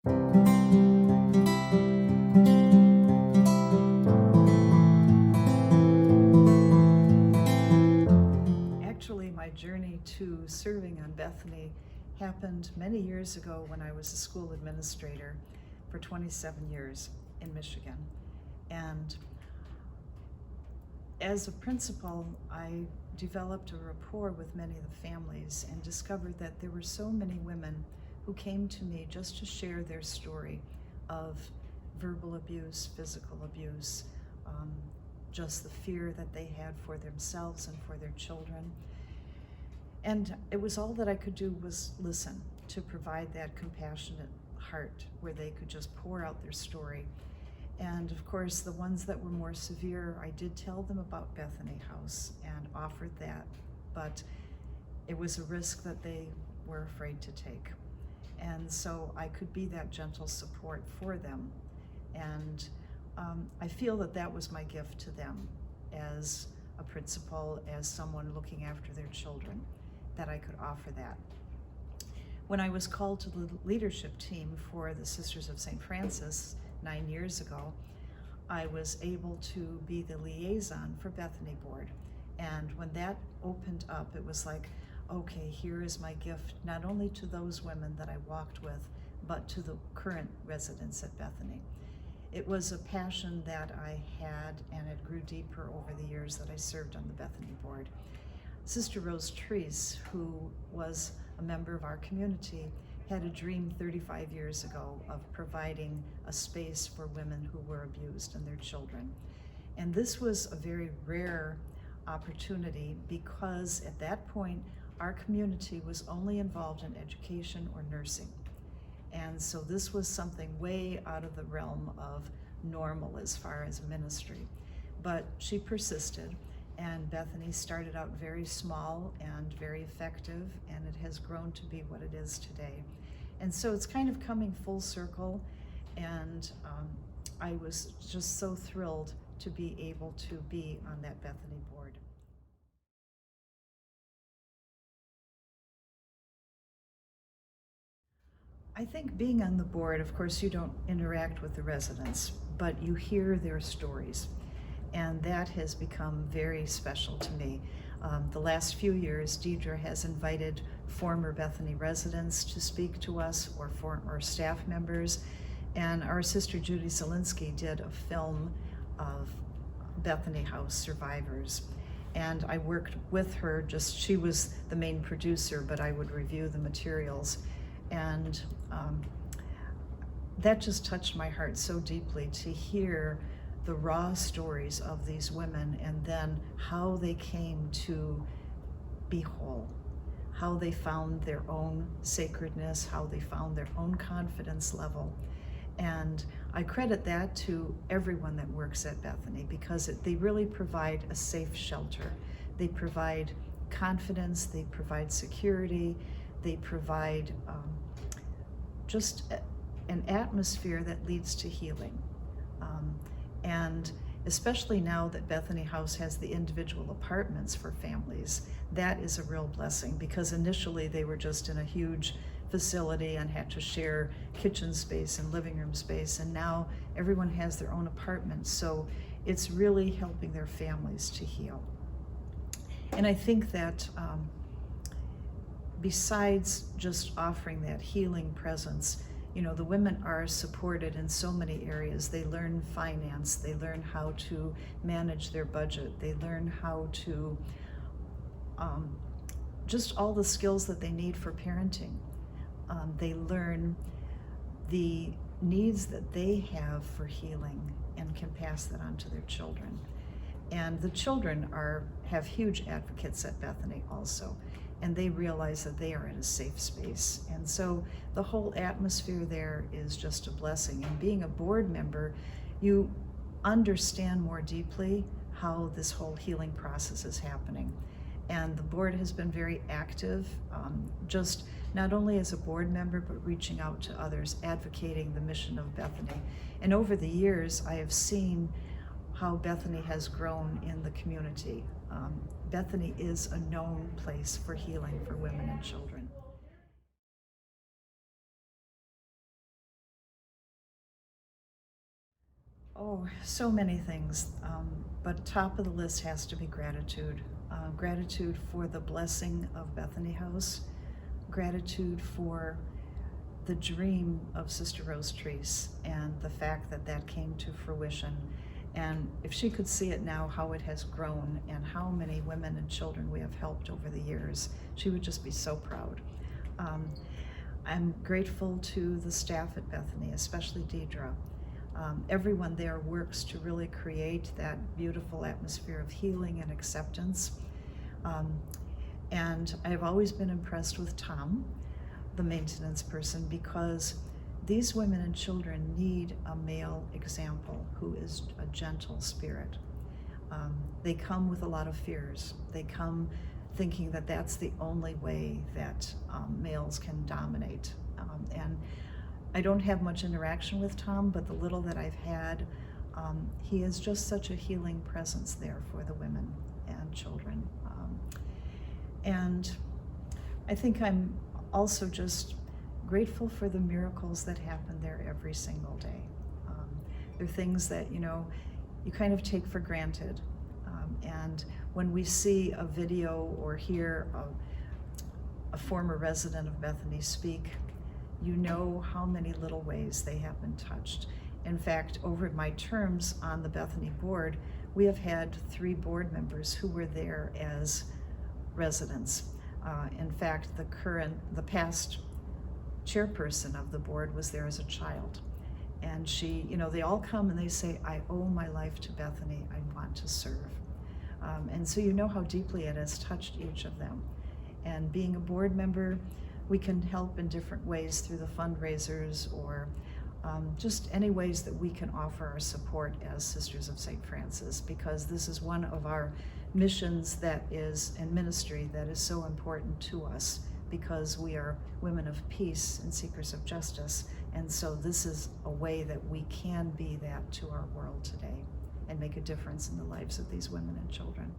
Actually, my journey to serving on Bethany happened many years ago when I was a school administrator for 27 years in Michigan. And as a principal, I developed a rapport with many of the families and discovered that there were so many women who came to me just to share their story of verbal abuse, physical abuse, just the fear that they had for themselves and for their children. And it was all that I could do was listen, to provide that compassionate heart where they could just pour out their story. And of course, the ones that were more severe, I did tell them about Bethany House and offered that, but it was a risk that they were afraid to take. And so I could be that gentle support for them. And I feel that that was my gift to them as a principal, as someone looking after their children, that I could offer that. When I was called to the leadership team for the Sisters of St. Francis 9 years ago, I was able to be the liaison for Bethany Board. And when that opened up, it was like, okay, here is my gift, not only to those women that I walked with, but to the current residents at Bethany. It was a passion that I had, and it grew deeper over the years that I served on the Bethany Board. Sister Rose Therese, who was a member of our community, had a dream 35 years ago of providing a space for women who were abused and their children. And this was a very rare opportunity because at that point, our community was only involved in education or nursing. And so this was something way out of the realm of normal as far as ministry. But she persisted, and Bethany started out very small and very effective, and it has grown to be what it is today. And so it's kind of coming full circle, and I was just so thrilled to be able to be on that Bethany board. I think being on the board, of course, you don't interact with the residents, but you hear their stories. And that has become very special to me. The last few years, Deidre has invited former Bethany residents to speak to us, or staff members. And our sister Judy Zielinski did a film of Bethany House survivors. And I worked with her, she was the main producer, but I would review the materials. And that just touched my heart so deeply to hear the raw stories of these women, and then how they came to be whole, how they found their own sacredness, how they found their own confidence level. And I credit that to everyone that works at Bethany, because they really provide a safe shelter. They provide confidence, they provide security, they provide just an atmosphere that leads to healing. And especially now that Bethany House has the individual apartments for families, that is a real blessing, because initially they were just in a huge facility and had to share kitchen space and living room space, and now everyone has their own apartment. So it's really helping their families to heal. And I think that besides just offering that healing presence, the women are supported in so many areas. They learn finance, they learn how to manage their budget, they learn how to, just all the skills that they need for parenting. They learn the needs that they have for healing and can pass that on to their children. And the children have huge advocates at Bethany also, and they realize that they are in a safe space. And so the whole atmosphere there is just a blessing. And being a board member, you understand more deeply how this whole healing process is happening. And the board has been very active, just not only as a board member, but reaching out to others, advocating the mission of Bethany. And over the years, I have seen how Bethany has grown in the community. Bethany is a known place for healing for women and children. Oh, so many things, but top of the list has to be gratitude. Gratitude for the blessing of Bethany House, gratitude for the dream of Sister Rose Treese and the fact that that came to fruition. And if she could see it now, how it has grown and how many women and children we have helped over the years, she would just be so proud. I'm grateful to the staff at Bethany, especially Deidre. Everyone there works to really create that beautiful atmosphere of healing and acceptance. And I've always been impressed with Tom, the maintenance person, because these women and children need a male example who is a gentle spirit. They come with a lot of fears. They come thinking that that's the only way that males can dominate. And I don't have much interaction with Tom, but the little that I've had, he is just such a healing presence there for the women and children. And I think I'm also just grateful for the miracles that happen there every single day. They're things that, you kind of take for granted. And when we see a video or hear a former resident of Bethany speak, you know how many little ways they have been touched. In fact, over my terms on the Bethany board, we have had 3 board members who were there as residents. In fact, the past chairperson of the board was there as a child. And she, they all come and they say, I owe my life to Bethany, I want to serve. And so you know how deeply it has touched each of them. And being a board member, we can help in different ways through the fundraisers or just any ways that we can offer our support as Sisters of St. Francis, because this is one of our missions that is, and ministry that is so important to us, because we are women of peace and seekers of justice. And so this is a way that we can be that to our world today and make a difference in the lives of these women and children.